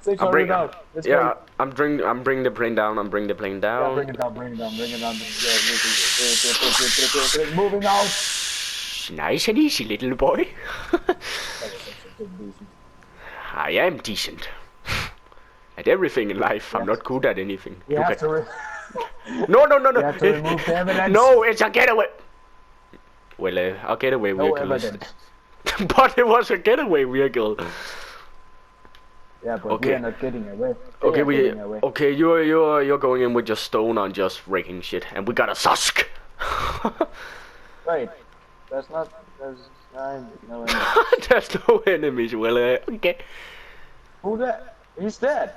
Six hundred out. Let's Yeah, go. I'm bringing the plane down. I'm bringing the plane down. Yeah, bring it down. Yeah, moving out. Nice and easy, little boy. I am decent. At everything in life, I'm not good at anything. We have to. No. We have to remove the evidence. No, it's a getaway. Well, a getaway vehicle. But it was a getaway vehicle. Yeah, but we are not getting away. Okay, you're going in with your stone on just wrecking shit, and we got a Susk. Wait, there's no enemies. There's no enemies. Well, okay. Who that? He's dead.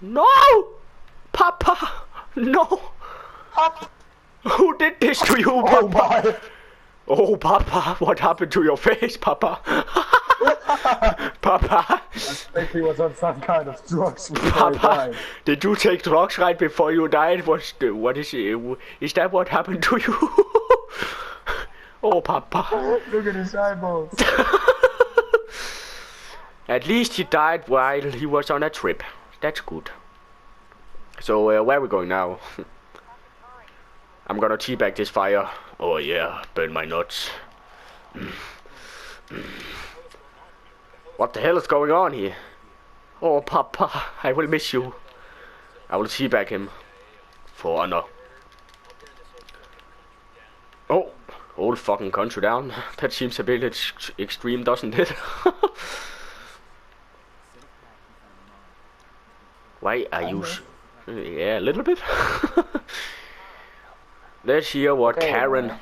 No, Papa, no. Pop. Who did this to you, Oh Papa? my. Oh, Papa, what happened to your face, Papa? Papa. I think he was on some kind of drugs before he Papa, died. did you take drugs right before you died? What is it? Is that what happened to you? Oh, Papa. Look at his eyeballs. At least he died while he was on a trip. That's good. So, where are we going now? I'm gonna teabag this fire. Oh yeah, burn my nuts. What the hell is going on here? Oh, Papa, I will miss you. I will teabag him. For honor. Oh, old fucking country down. That seems a bit extreme, doesn't it? Why are you... Yeah, a little bit. Let's hear what Karen...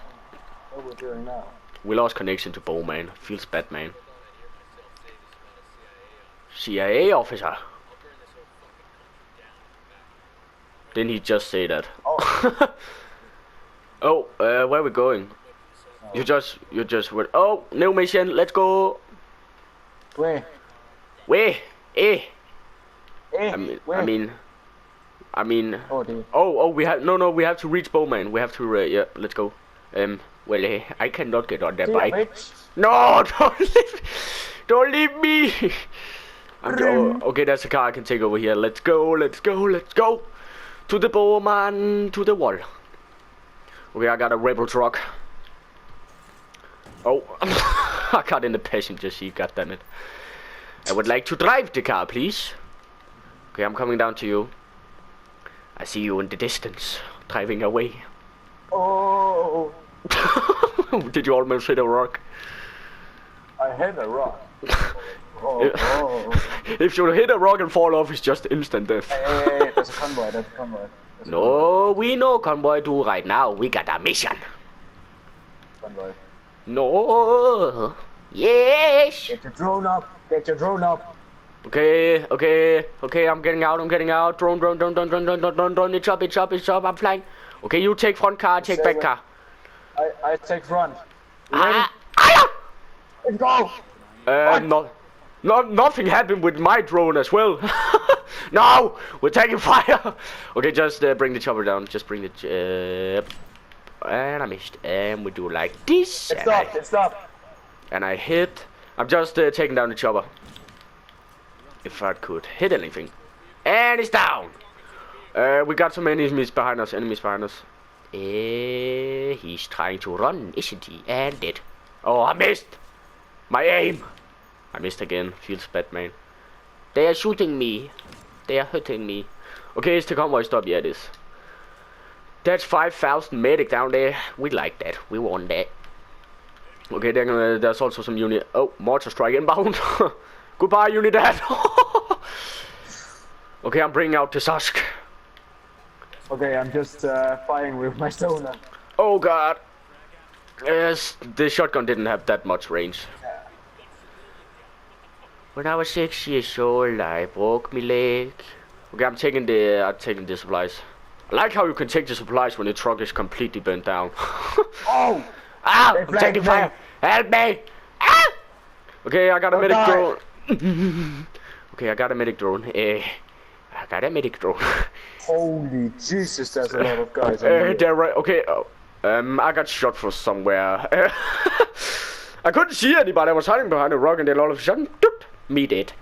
What we're doing now? We lost connection to Bowman. Feels bad, man. CIA officer. Didn't he just say that? Oh. Oh, where are we going? Oh. You just went. Oh, new mission. Let's go. Where? Where? Eh? Where? I mean. Oh, dude. Oh, we have we have to reach Bowman. We have to. Yeah, let's go. Well, I cannot get on that bike. Bitch. No, don't leave me. Okay, that's a car I can take over here. Let's go. To the Bowman, to the wall. Okay, I got a rebel truck. Oh, I got in the passenger seat, goddammit. I would like to drive the car, please. Okay, I'm coming down to you. I see you in the distance, driving away. Oh. Did you almost hit a rock? I hit a rock. Oh. If you hit a rock and fall off, it's just instant death. Hey, there's a convoy, No, we know convoy do right now. We got a mission. Convoy. No. Yes. Get your drone up. Okay, I'm getting out. Drone. It's up. I'm flying. Okay, you take front car, take back car. I take front. Let's go. Nothing happened with my drone as well. No, we're taking fire. Okay, just bring the chopper down. Just bring the and I missed. And we do like this. It stopped. And I hit. I'm just taking down the chopper. If I could hit anything. And it's down. We got some enemies behind us. He's trying to run, isn't he? And dead. Oh, I missed. My aim. I missed again. Feels bad, man. They are shooting me. They are hurting me. Okay, is the convoy stop? Yeah, it is. That's 5,000 medic down there. We like that. We want that. Okay, then there's also some unit. Oh, mortar strike inbound. Goodbye, Unidad. Okay, I'm bringing out the Susk. Okay, I'm just firing with my stoner. Oh god. Yes, the shotgun didn't have that much range. When I was 6 years old, I broke my leg. Okay, I'm taking the supplies. I like how you can take the supplies when the truck is completely burnt down. Oh! I'm taking fire! Help me! Ah! Okay, I got a medic drone. Okay, I got a medic drone. Holy Jesus, there's a lot of guys. They're right. Okay. I got shot from somewhere. I couldn't see anybody. I was hiding behind a rock, and then all of a sudden, Me dead.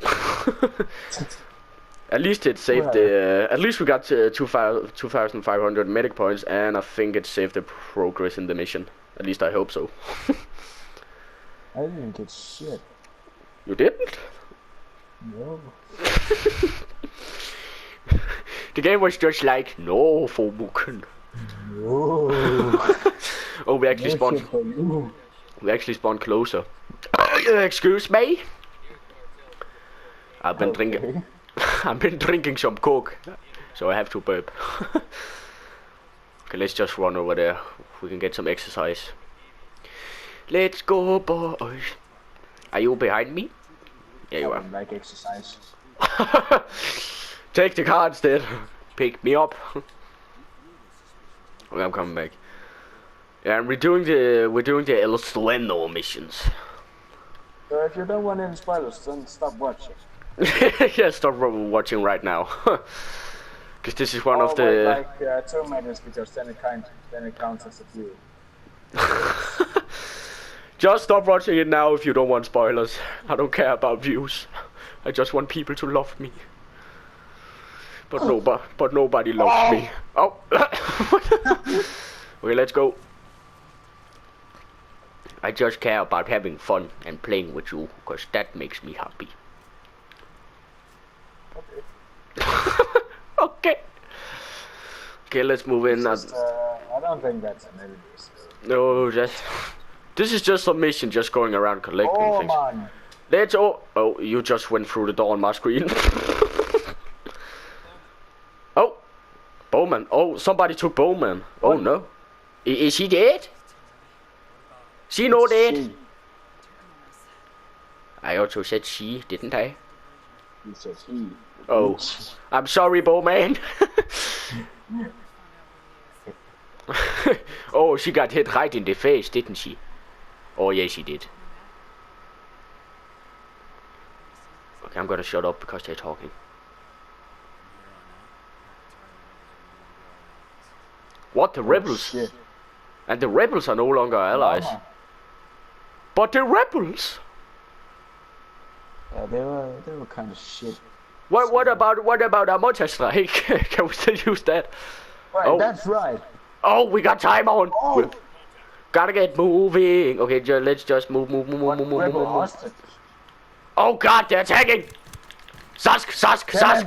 At least it saved Well. the. At least we got 2,500 medic points, and I think it saved the progress in the mission. At least I hope so. I didn't get shit. You didn't? No. The game was just like, no, Fomuken. No. Oh, we actually No spawned. shit for you. We actually spawned closer. Excuse me. I've been drinking. Okay. I've been drinking some coke, so I have to burp. Okay, let's just run over there. We can get some exercise. Let's go, boys. Are you behind me? Yeah, you I are. don't like exercise. Take the car instead. Pick me up. Okay, I'm coming back. Yeah, and we're doing the El Sueno missions. So if you don't want any spoilers, then stop watching. Yeah, stop watching right now. Because this is one Or of the. wait like 2 minutes, because then it counts as a view. Just stop watching it now if you don't want spoilers. I don't care about views. I just want people to love me. But nobody loves me. Oh. Okay, let's go. I just care about having fun and playing with you, because that makes me happy. Okay. Okay. Okay, let's move in. Just, I don't think that's an enemy. No, this is just a mission, just going around collecting Oh things. man. Let's oh, you just went through the door on my screen. Oh, Bowman. Oh, somebody took Bowman. Oh no. Is he dead? She no dead? She. I also said she, didn't I? You said he. Oh, I'm sorry, Bowman. Oh, she got hit right in the face, didn't she? Oh, yeah, she did. Okay, I'm gonna shut up because they're talking. What, the rebels? Shit. And the rebels are no longer allies. Mama. But the rebels? Yeah, they were kind of shit. What about a motor strike? Can we still use that? Right, Oh. that's right. Oh, we got time on. Oh. We gotta get moving. Okay, let's just move. Rebel hostage. Oh God, they're attacking! Sask! Damn.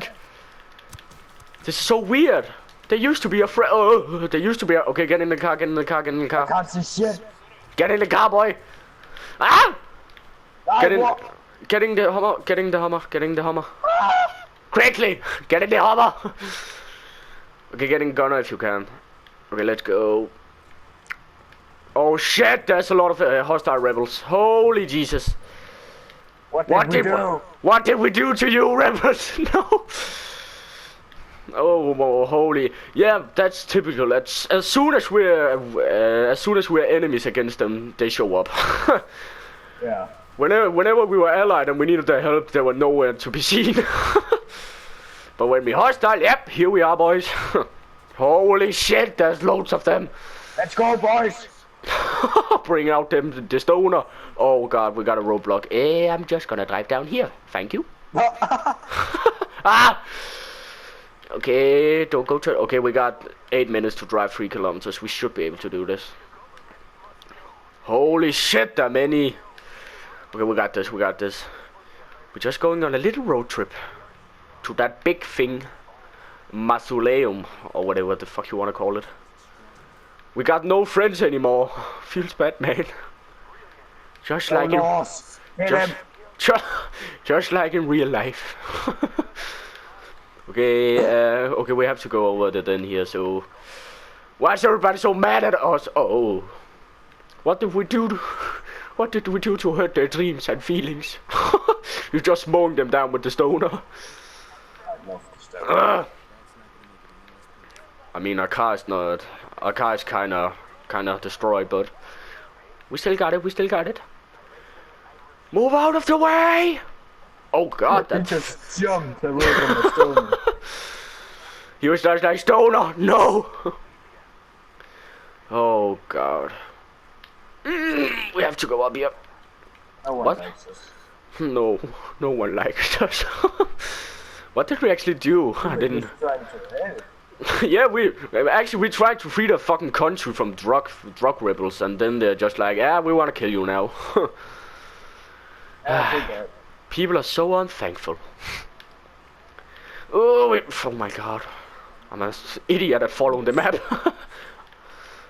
This is so weird. They used to be afraid. Oh, they used to be. Okay, get in the car. Can't see shit. Get in the car, boy. Ah! Get in. What? Getting the Hummer. Quickly, get in the Hummer. Okay, getting gunner if you can. Okay, let's go. Oh shit, there's a lot of hostile rebels. Holy Jesus. What did we do to you, rebels? No. Oh, holy. Yeah, that's typical. That's as soon as we're enemies against them, they show up. Yeah. Whenever we were allied and we needed their help, they were nowhere to be seen. But when we hostile, yep, here we are, boys. Holy shit, there's loads of them. Let's go, boys. Bring out the stoner. Oh God, we got a roadblock. I'm just gonna drive down here. Thank you. Ah. Okay, don't go to. Okay, we got 8 minutes to drive 3 kilometers. We should be able to do this. Holy shit, there are many. Okay, we got this. We're just going on a little road trip to that big thing, mausoleum or whatever the fuck you wanna call it. We got no friends anymore. Feels bad, man. Just like in, just like in real life. Okay, okay, we have to go over the den here. So, why is everybody so mad at us? Oh, what did we do? What did we do to hurt their dreams and feelings? You just mowing them down with the stoner. I love the stoner. I mean, our car is kinda destroyed, but we still got it. Move out of the way! Oh God, He that just jumped away from the stoner. he was just like stoner. No. Oh God. We have to go up here. No one What? likes us. No, no one likes us. What did we actually do? I didn't. Just trying to help. Yeah, we tried to free the fucking country from drug rebels, and then they're just like, yeah, we want to kill you now. I think that. People are so unthankful. Oh my god, I'm an idiot at following the map.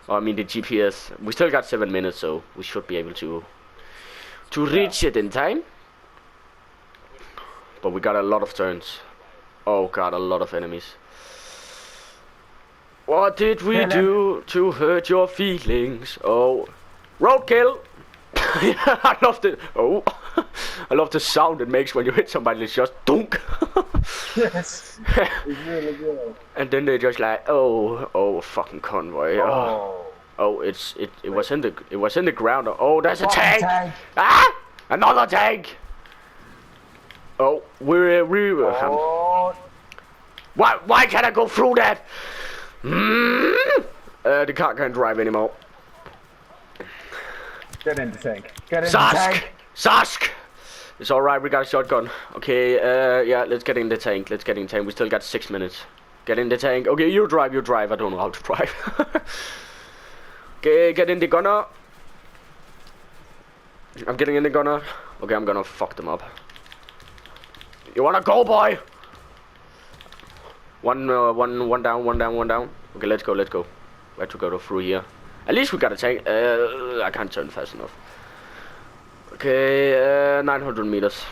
Oh, I mean the GPS. We still got 7 minutes, so we should be able to reach it in time. But we got a lot of turns. Oh god, a lot of enemies. What did we do to hurt your feelings? Oh, roadkill! Yeah, I love the I love the sound it makes when you hit somebody. It's just dunk. Yes, it's really good. And then they're just like, oh, fucking convoy. Oh, it was in the ground. Oh, there's a tank. Ah, another tank. Oh, why can't I go through that? The car can't drive anymore. Get in the tank. Get in the tank. Sask! It's alright, we got a shotgun. Okay, yeah, let's get in the tank. Let's get in the tank. We still got 6 minutes. Get in the tank. Okay, you drive. I don't know how to drive. Okay, get in the gunner. I'm getting in the gunner. Okay, I'm gonna fuck them up. You wanna go, boy? One down. Okay, let's go. We have to go through here. At least we got a tank. I can't turn fast enough. Okay, 900 meters.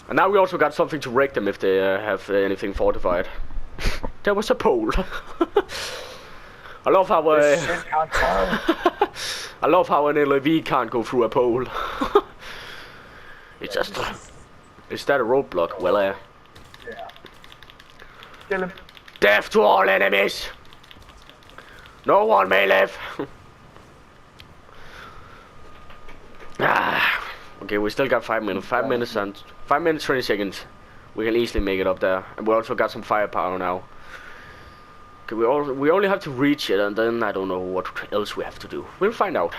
And now we also got something to rake them if they have anything fortified. There was a pole. I love how I love how an LAV can't go through a pole. It's just is that a roadblock? Well, Yeah. Kill him. death to all enemies. No one may live. Okay, we still got 5 minutes. 5 minutes and 5 minutes 20 seconds. We can easily make it up there, and we also got some firepower now. Okay, we only have to reach it, and then I don't know what else we have to do. We'll find out.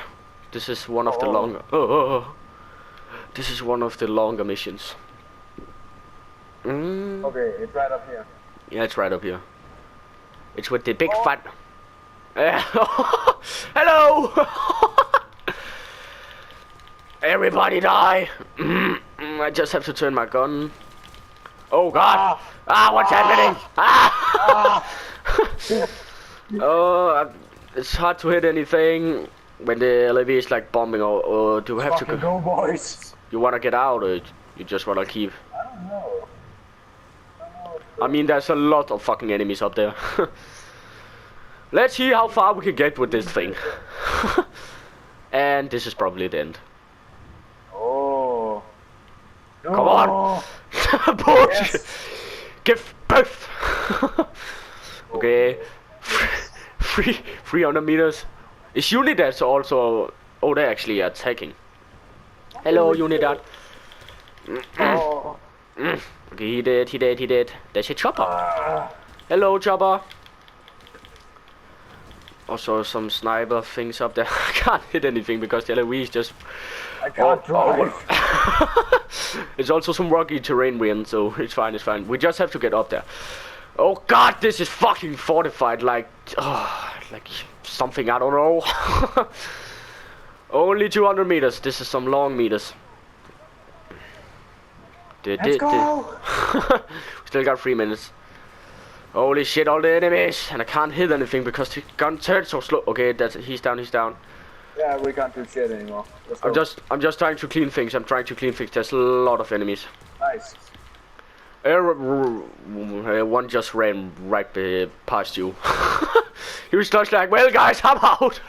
This is one of the longer. This is one of the longer missions. Okay, it's right up here. Yeah, it's right up here. It's with the big fat. Hello. Everybody die. I just have to turn my gun. Oh god. What's happening? Oh, it's hard to hit anything when the LAV is like bombing, or do we have to go, boys? You wanna get out, or you just wanna keep? I don't know. I mean, there's a lot of fucking enemies up there. Let's see how far we can get with this thing. And this is probably the end. Oh. No. Come on! Push! Yes. Give birth! Okay. 300 meters. Is Unidad also... Oh, they're actually attacking. Hello, Unidad. Okay, he did. There's a chopper. Hello, chopper. Also, some sniper things up there. I can't hit anything because the LAV is just... I can't drive. It's also some rocky terrain we're in, so it's fine. We just have to get up there. Oh god, this is fucking fortified like something, I don't know. Only 200 meters. This is some long meters. Let's go. Still got 3 minutes. Holy shit, all the enemies, and I can't hit anything because the gun turns so slow. Okay, he's down. Yeah, we can't do shit anymore. I'm just trying to clean things. There's a lot of enemies. Nice. One just ran right past you. He was just like, well guys, I'm out.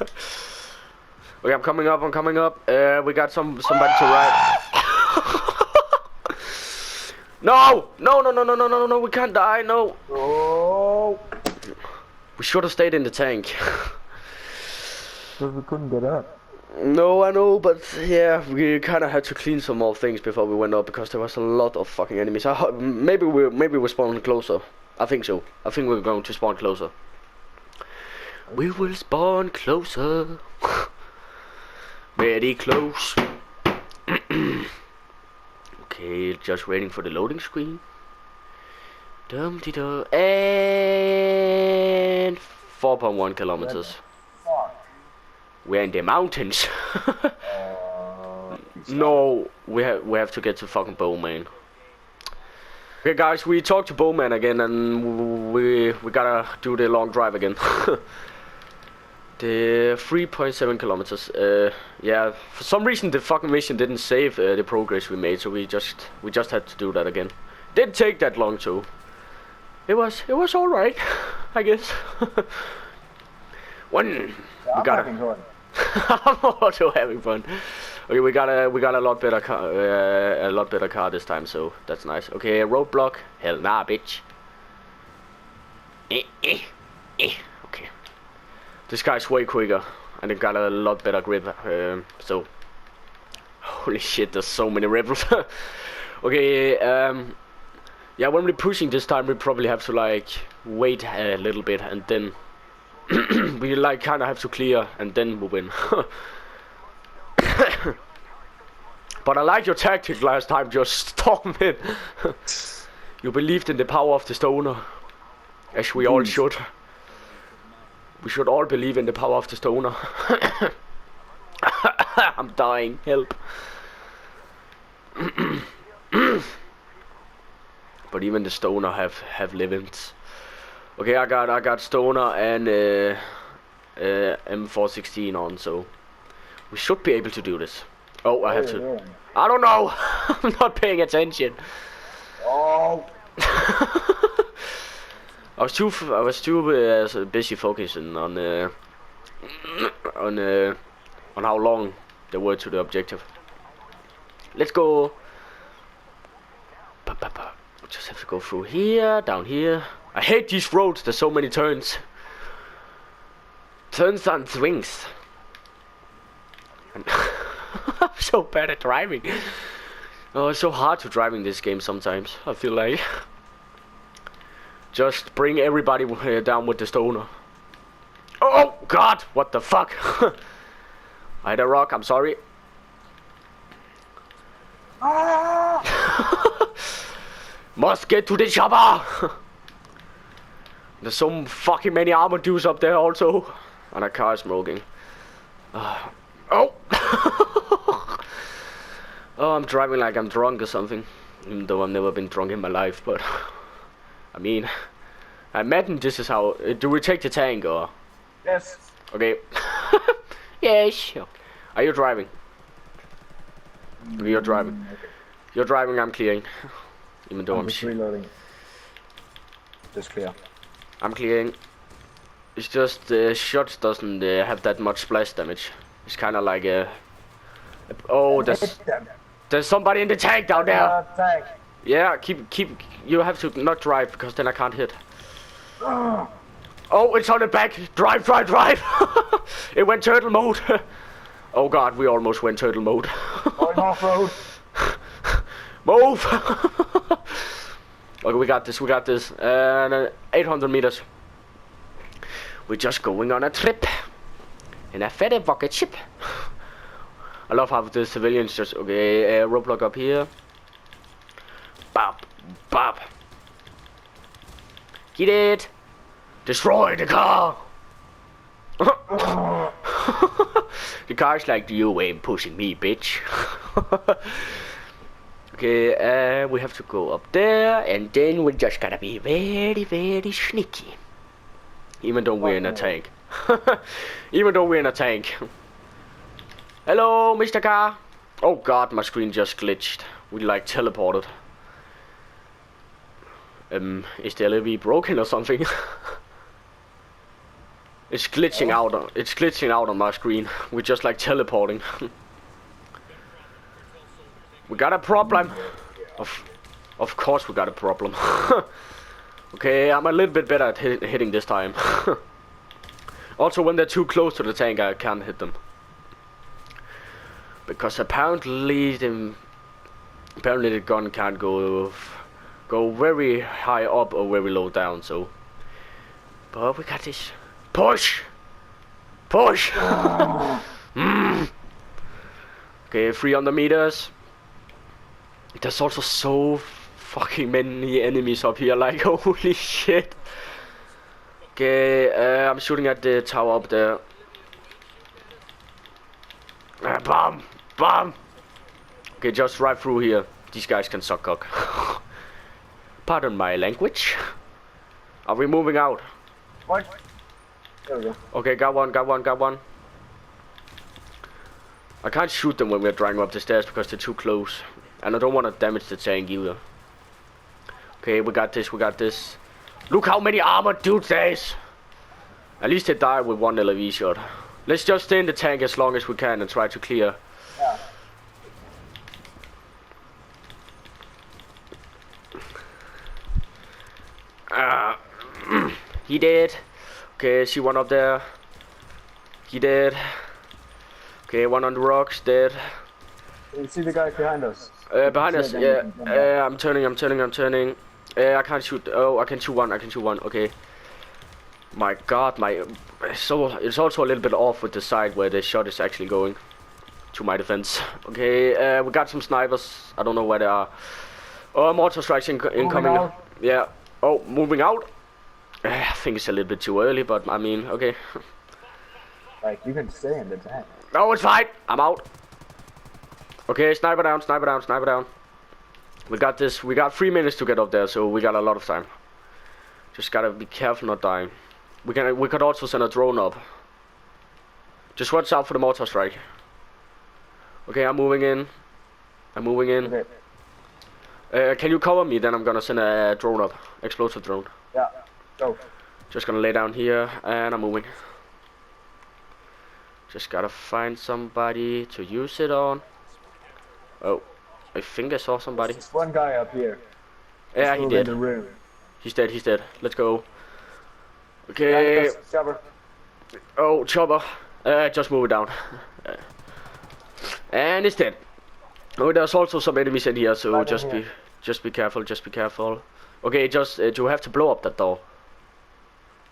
Okay, I'm coming up. We got somebody to ride. No, we can't die, no. Oh. We should have stayed in the tank. Because we couldn't get up. No, I know, but yeah, we kind of had to clean some more things before we went up because there was a lot of fucking enemies. Maybe we're spawning closer. I think so. I think we're going to spawn closer. We will spawn closer. Very close. Okay, just waiting for the loading screen. Dum-de-dum. And 4.1 kilometers. We're in the mountains. No, we have to get to fucking Bowman. Okay, guys, we talked to Bowman again, and we gotta do the long drive again. The 3.7 kilometers. Yeah, for some reason the fucking mission didn't save the progress we made, so we just had to do that again. Didn't take that long too. It was all right, I guess. I'm having fun. I'm also having fun. Okay, we got a lot better car this time, so that's nice. Okay, roadblock. Hell nah, bitch. Okay. This guy's way quicker, and it got a lot better grip. So, holy shit, there's so many rebels. Okay, yeah, when we're pushing this time, we probably have to like wait a little bit, and then we like kind of have to clear, and then move in. But I like your tactic last time, just storm in. You believed in the power of the stoner, as we all should. We should all believe in the power of the stoner. I'm dying, help. But even the stoner have livings. Okay, I got stoner and M416 on, so we should be able to do this. Oh, I have to. I don't know. I'm not paying attention. Oh. I was too busy focusing on how long they were to the objective. Let's go. Just have to go through here, down here. I hate these roads. There's so many turns. Turns and swings. I'm so bad at driving. Oh, it's so hard to drive in this game sometimes. I feel like. Just bring everybody down with the stoner. Oh God! What the fuck? I hit a rock. I'm sorry. Must get to the chopper. There's so fucking many armor dudes up there also, and a car smoking. Oh. Oh, I'm driving like I'm drunk or something, even though I've never been drunk in my life. But I mean, I imagine this is how. Do we take the tank or? Yes. Okay. Yes. Are you driving? You're driving. Okay. You're driving. I'm clearing. Even though I'm just reloading. Just clear. I'm clearing. It's just the shots doesn't have that much splash damage. It's kind of like a. Oh, there's somebody in the tank down there. Tank. Yeah, keep. You have to not drive because then I can't hit. Oh, it's on the back. Drive. It went turtle mode. Oh God, we almost went turtle mode. Going off road. Move. Okay, we got this. 800 meters. We're just going on a trip in a fat rocket ship. I love how the civilians just okay. Roadblock up here. Bop. Get it. Destroy the car. The car's like, you ain't pushing me, bitch. Okay, we have to go up there, and then we just gotta be very, very sneaky. Even though we're in a tank. Hello, Mr. Car. Oh God, my screen just glitched. We like teleported. Is the LAV broken or something? It's glitching out. It's glitching out on my screen. We're just like teleporting. We got a problem. Of course we got a problem. Okay, I'm a little bit better at hitting this time. Also, when they're too close to the tank, I can't hit them. Because apparently the gun can't go very high up or very low down. So, but we got this. Push. Okay, 300 meters. There's also so fucking many enemies up here, like holy shit. Okay, I'm shooting at the tower up there. Bomb! Bomb! Okay, just right through here. These guys can suck cock. Pardon my language. Are we moving out? What? There we go. Okay, got one, got one, got one. I can't shoot them when we're driving up the stairs because they're too close. And I don't want to damage the tank either. Okay, we got this, we got this. Look how many armored dudes there is. At least they died with one LAV shot. Let's just stay in the tank as long as we can and try to clear. Yeah. He dead. Okay, see one up there. He dead. Okay, one on the rocks, dead. Can you see the guys behind us? Behind us, yeah. I'm turning. I can't shoot. Oh, I can shoot one. Okay. My God, it's also a little bit off with the side where the shot is actually going. To my defense. Okay, we got some snipers. I don't know where they are. Oh, mortar strikes incoming. Yeah. Oh, moving out. I think it's a little bit too early, but I mean, okay. Like, you can stay in the tank. No, it's fine. I'm out. Okay, sniper down, sniper down, sniper down. We got this. We got 3 minutes to get up there, so we got a lot of time. Just gotta be careful not dying. We could also send a drone up. Just watch out for the mortar strike. Okay, I'm moving in. Okay. Can you cover me? Then I'm gonna send a drone up. Explosive drone. Yeah. Go. Just gonna lay down here, and I'm moving. Just gotta find somebody to use it on. Oh, I think I saw somebody. There's one guy up here. Yeah, he did. In the room. He's dead. Let's go. Okay. Chopper. Oh, chopper. Just move it down. And it's dead. Oh, there's also some enemies in here, so Right just be careful. Okay, do you have to blow up that door?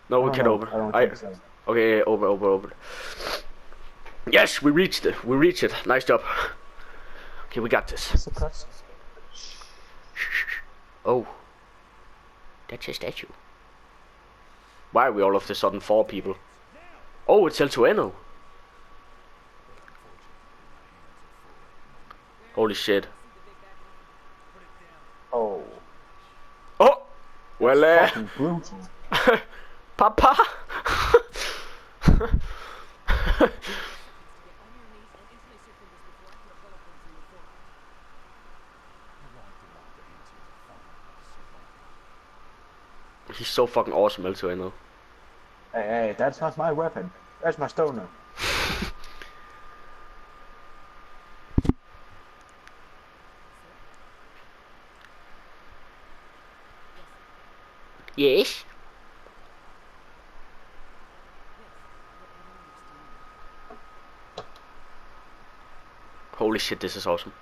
No, we can open. I don't think so. Okay, over. Yes, we reached it. Nice job. Okay, we got this. Oh, that's a statue. Why are we all of a sudden 4 people? Oh, it's El Tueno. Holy shit. Oh. Oh! Well, Fucking brutal. Papa! He's so fucking awesome, El Tueno. Hey, that's not my weapon. That's my stoner. Yes? Holy shit, this is awesome.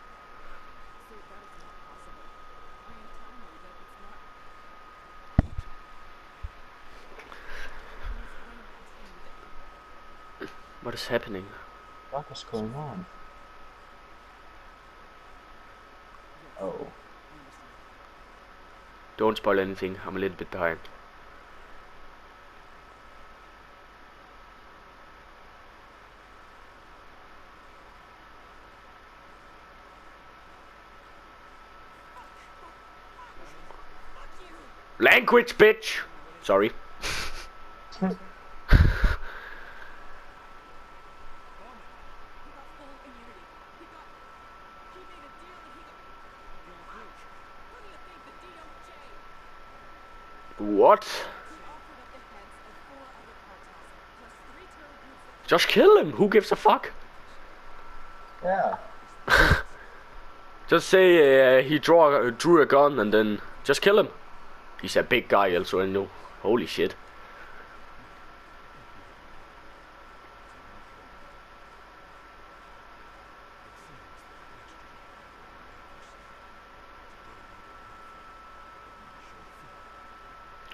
What is happening? What is going on? Oh. Don't spoil anything, I'm a little bit behind. Language, bitch! Sorry. What? Just kill him, who gives a fuck? Yeah. Just say he drew a gun and then just kill him. He's a big guy also, I know. Holy shit.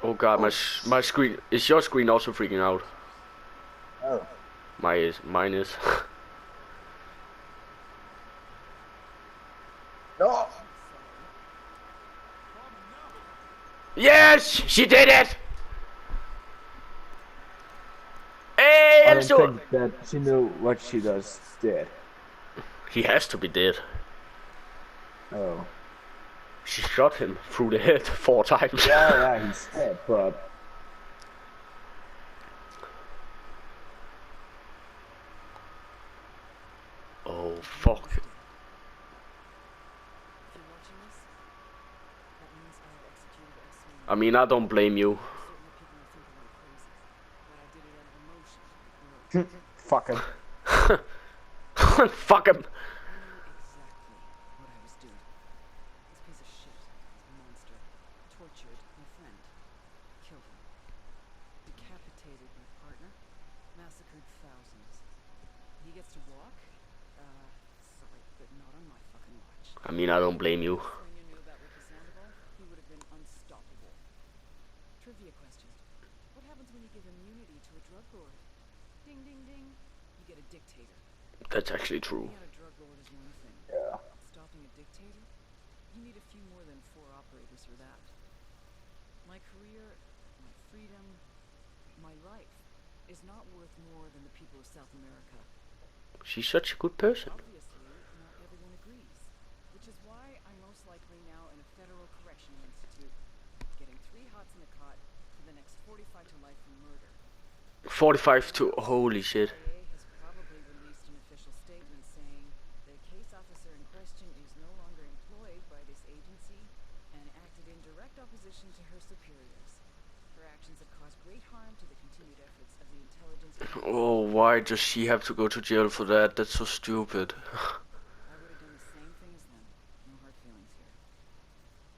Oh god, my screen, is your screen also freaking out? Oh. Mine is. No. Yes, she did it. Hey, I don't Elso. think that she knew what she does did. He has to be dead. Oh. She shot him through the head 4 times. Yeah, he's dead, but... Oh, fuck. If you're watching this, that means I have executed S1. I mean, I don't blame you. Certainly people will think I'm crazy, but I did it out of emotion. Fuck him. Fuck him. I knew exactly what I was doing. This piece of shit, this monster, tortured my friend, killed him, decapitated my partner, massacred thousands. He gets to walk? Sorry, but not on my fucking watch. I mean, I don't blame you. When you knew about Ricky Sandoval, he would have been unstoppable. Trivia question. What happens when you give immunity to a drug lord? Ding, ding, ding. You get a dictator. That's actually true. Being a drug lord is one thing. Yeah. Stopping a dictator? You need a few more than 4 operators for that. My career, my freedom, my life is not worth more than the people of South America. She's such a good person. Obviously, not everyone agrees, which is why I'm most likely now in a federal correctional institute, getting 3 hots in a cot for the next 45 to life for murder. 45 to... Holy shit. CIA has probably released an official statement saying the case officer in question is no longer employed by this agency and acted in direct opposition to her superiors. Her actions have caused great harm to the continued efforts of the intelligence. Oh, why does she have to go to jail for that? That's so stupid. I would have done the same thing as them. No hard feelings here.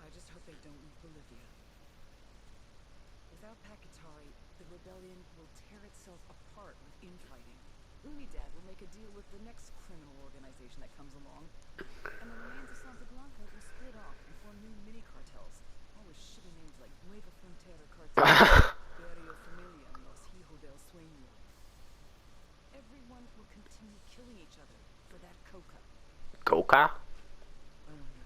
I just hope they don't leave Bolivia. Without Pakatari, the rebellion will tear itself apart with infighting. Unidad will make a deal with the next criminal organization that comes along, and the remains of Santa Blanca will split off and form new mini-cartels, all with shitty names like Nueva Frontera Cartel, Barrio Familia, and Los Hijos del Sueño. Everyone will continue killing each other for that coca. Coca? I wonder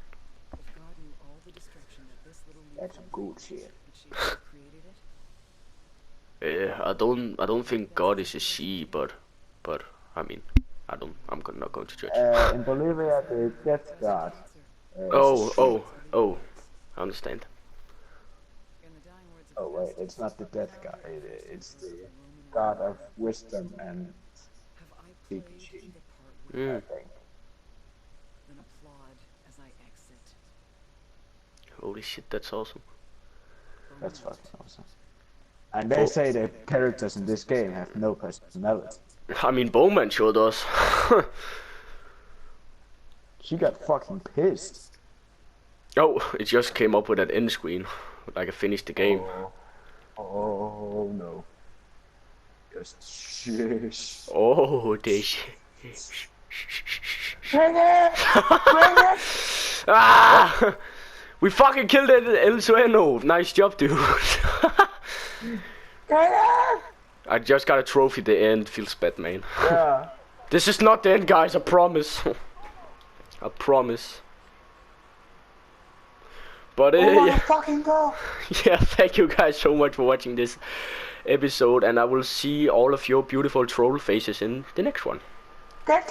if God knew all the destruction that this little That's some good shit. that she created it. I don't think God is a she, but I mean, I'm not going to judge. In Bolivia, the death god. Oh, I understand. In the dying words of Oh wait, it's not the death god. It's the god of wisdom and have I played She. the part with I Mm, think. then applaud as I exit. holy shit, that's awesome. That's fucking awesome. And they say the characters in this game have no personality. I mean, Bowman sure does. She got fucking pissed. Oh, it just came up with that end screen, like I finished the game. Oh no. Just shush. Oh, this. Bring it! Bring it! Ah! We fucking killed El Sueno. Nice job, dude. I just got a trophy. The end feels bad, man. Yeah. This is not the end, guys. I promise. I promise. But yeah. Fucking go! Yeah, thank you guys so much for watching this episode, and I will see all of your beautiful troll faces in the next one. Get